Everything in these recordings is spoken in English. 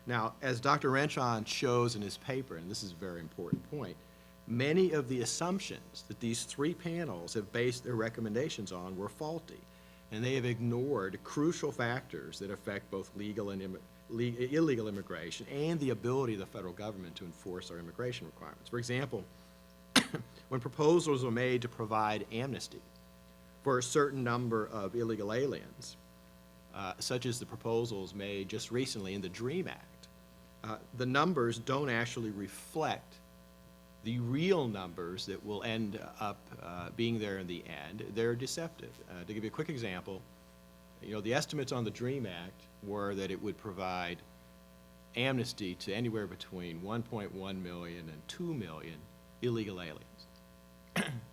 Now, as Dr. Renshon shows in his paper, and this is a very important point, many of the assumptions that these three panels have based their recommendations on were faulty, and they have ignored crucial factors that affect both legal and illegal immigration and the ability of the federal government to enforce our immigration requirements. For example, when proposals were made to provide amnesty for a certain number of illegal aliens, such as the proposals made just recently in the DREAM Act, the numbers don't actually reflect the real numbers that will end up being there in the end. They're deceptive. To give you a quick example, the estimates on the DREAM Act were that it would provide amnesty to anywhere between 1.1 million and 2 million illegal aliens.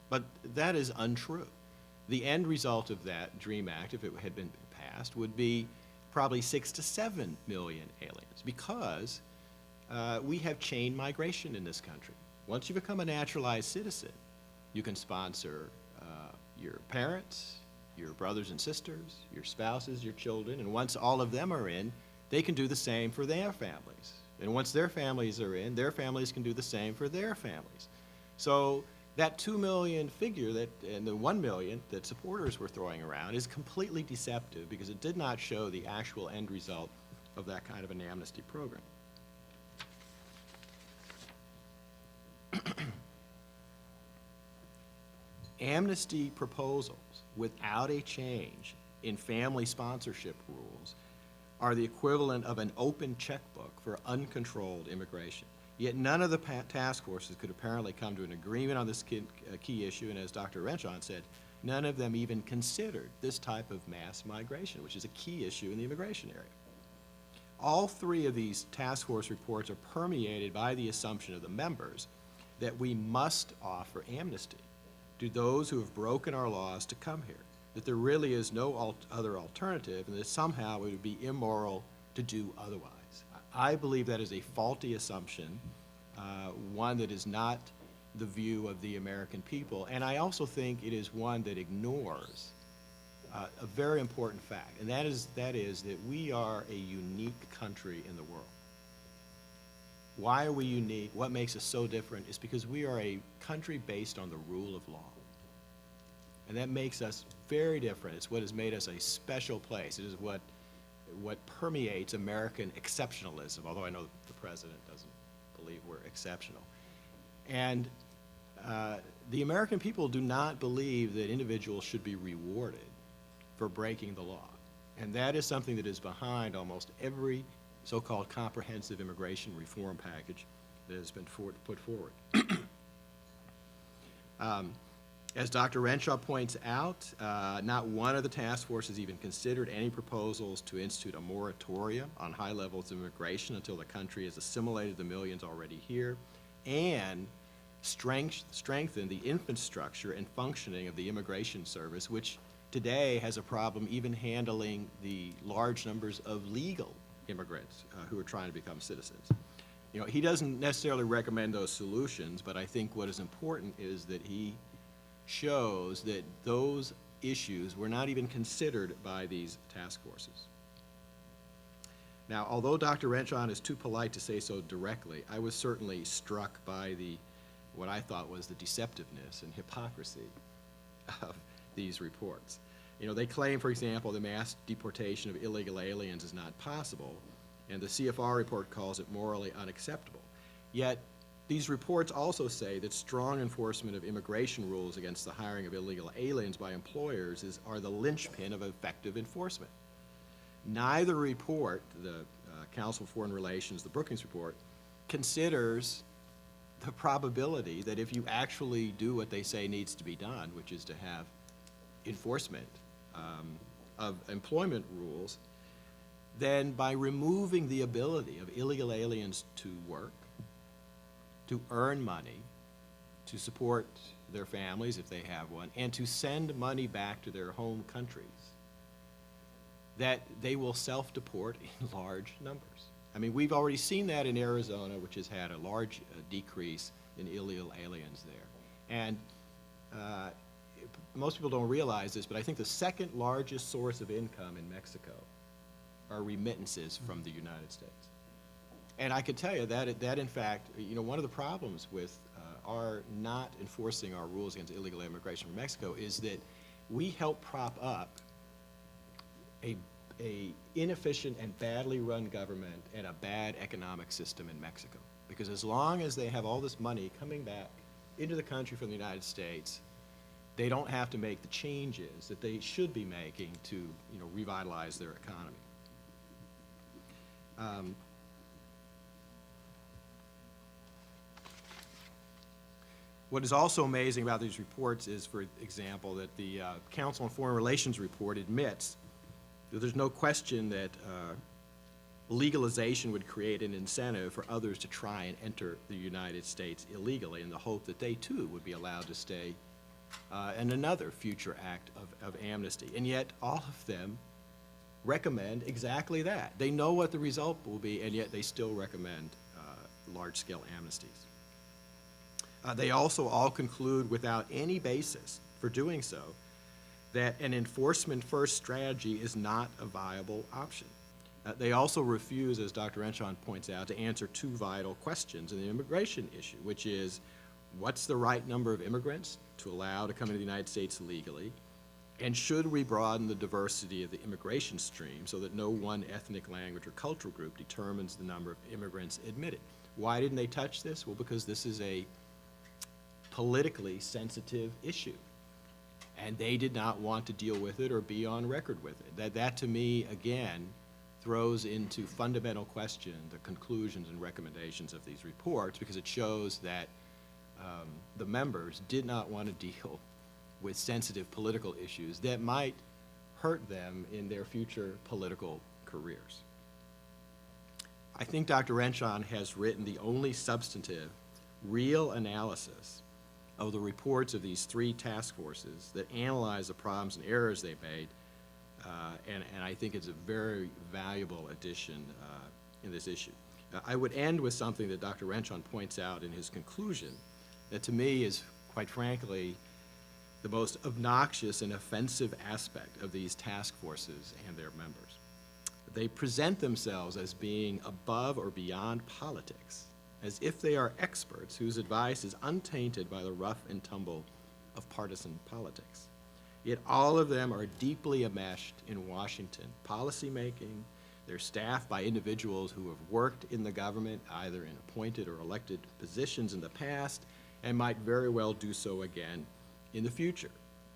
But that is untrue. The end result of that DREAM Act, if it had been passed, would be probably 6 to 7 million aliens, because we have chain migration in this country. Once you become a naturalized citizen, you can sponsor your parents, your brothers and sisters, your spouses, your children, and once all of them are in, they can do the same for their families. And once their families are in, their families can do the same for their families. So that 2 million figure and the 1 million that supporters were throwing around is completely deceptive, because it did not show the actual end result of that kind of an amnesty program. Amnesty proposals without a change in family sponsorship rules are the equivalent of an open checkbook for uncontrolled immigration. Yet none of the task forces could apparently come to an agreement on this key issue, and as Dr. Renshon said, none of them even considered this type of mass migration, which is a key issue in the immigration area. All three of these task force reports are permeated by the assumption of the members that we must offer amnesty to those who have broken our laws to come here, that there really is no other alternative, and that somehow it would be immoral to do otherwise. I believe that is a faulty assumption, one that is not the view of the American people, and I also think it is one that ignores a very important fact, and that is that we are a unique country in the world. Why are we unique? What makes us so different is because we are a country based on the rule of law. And that makes us very different. It's what has made us a special place. It is what permeates American exceptionalism, although I know the president doesn't believe we're exceptional. And the American people do not believe that individuals should be rewarded for breaking the law. And that is something that is behind almost every so-called comprehensive immigration reform package that has been put forward. As Dr. Renshon points out, not one of the task forces even considered any proposals to institute a moratorium on high levels of immigration until the country has assimilated the millions already here, and strengthen the infrastructure and functioning of the Immigration Service, which today has a problem even handling the large numbers of legal immigrants who are trying to become citizens. He doesn't necessarily recommend those solutions, but I think what is important is that he shows that those issues were not even considered by these task forces. Now, although Dr. Renshon is too polite to say so directly, I was certainly struck by what I thought was the deceptiveness and hypocrisy of these reports. They claim, for example, the mass deportation of illegal aliens is not possible, and the CFR report calls it morally unacceptable. Yet, these reports also say that strong enforcement of immigration rules against the hiring of illegal aliens by employers are the linchpin of effective enforcement. Neither report, the Council for Foreign Relations, the Brookings report, considers the probability that if you actually do what they say needs to be done, which is to have enforcement of employment rules, then by removing the ability of illegal aliens to work, to earn money, to support their families if they have one, and to send money back to their home countries, that they will self-deport in large numbers. I mean, we've already seen that in Arizona, which has had a large decrease in illegal aliens there. And most people don't realize this, but I think the second largest source of income in Mexico are remittances from the United States. And I could tell you that in fact, one of the problems with our not enforcing our rules against illegal immigration from Mexico is that we help prop up a inefficient and badly run government and a bad economic system in Mexico. Because as long as they have all this money coming back into the country from the United States, they don't have to make the changes that they should be making to, revitalize their economy. What is also amazing about these reports is, for example, that the Council on Foreign Relations report admits that there's no question that legalization would create an incentive for others to try and enter the United States illegally in the hope that they too would be allowed to stay in another future act of amnesty. And yet all of them recommend exactly that. They know what the result will be, and yet they still recommend large-scale amnesties. They also all conclude without any basis for doing so that an enforcement-first strategy is not a viable option. They also refuse, as Dr. Renshon points out, to answer two vital questions in the immigration issue, which is, what's the right number of immigrants to allow to come into the United States legally, and should we broaden the diversity of the immigration stream so that no one ethnic, language, or cultural group determines the number of immigrants admitted? Why didn't they touch this? Well, because this is a politically sensitive issue, and they did not want to deal with it or be on record with it. That to me, again, throws into fundamental question the conclusions and recommendations of these reports, because it shows that the members did not want to deal with sensitive political issues that might hurt them in their future political careers. I think Dr. Renshon has written the only substantive, real analysis of the reports of these three task forces that analyze the problems and errors they made, and I think it's a very valuable addition in this issue. I would end with something that Dr. Renshon points out in his conclusion that to me is, quite frankly, the most obnoxious and offensive aspect of these task forces and their members. They present themselves as being above or beyond politics, as if they are experts whose advice is untainted by the rough and tumble of partisan politics. Yet all of them are deeply enmeshed in Washington policymaking. They're staffed by individuals who have worked in the government, either in appointed or elected positions in the past, and might very well do so again in the future.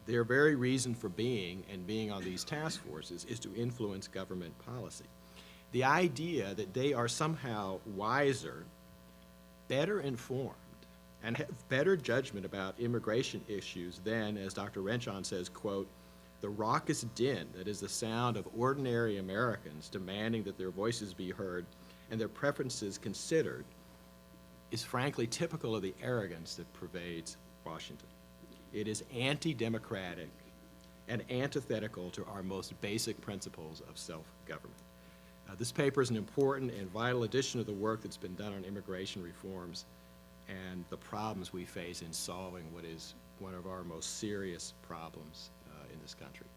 Their very reason for being and being on these task forces is to influence government policy. The idea that they are somehow wiser, better informed, and have better judgment about immigration issues than, as Dr. Renshon says, quote, the raucous din that is the sound of ordinary Americans demanding that their voices be heard and their preferences considered, is frankly typical of the arrogance that pervades Washington. It is anti-democratic and antithetical to our most basic principles of self-government. This paper is an important and vital addition to the work that's been done on immigration reforms and the problems we face in solving what is one of our most serious problems in this country.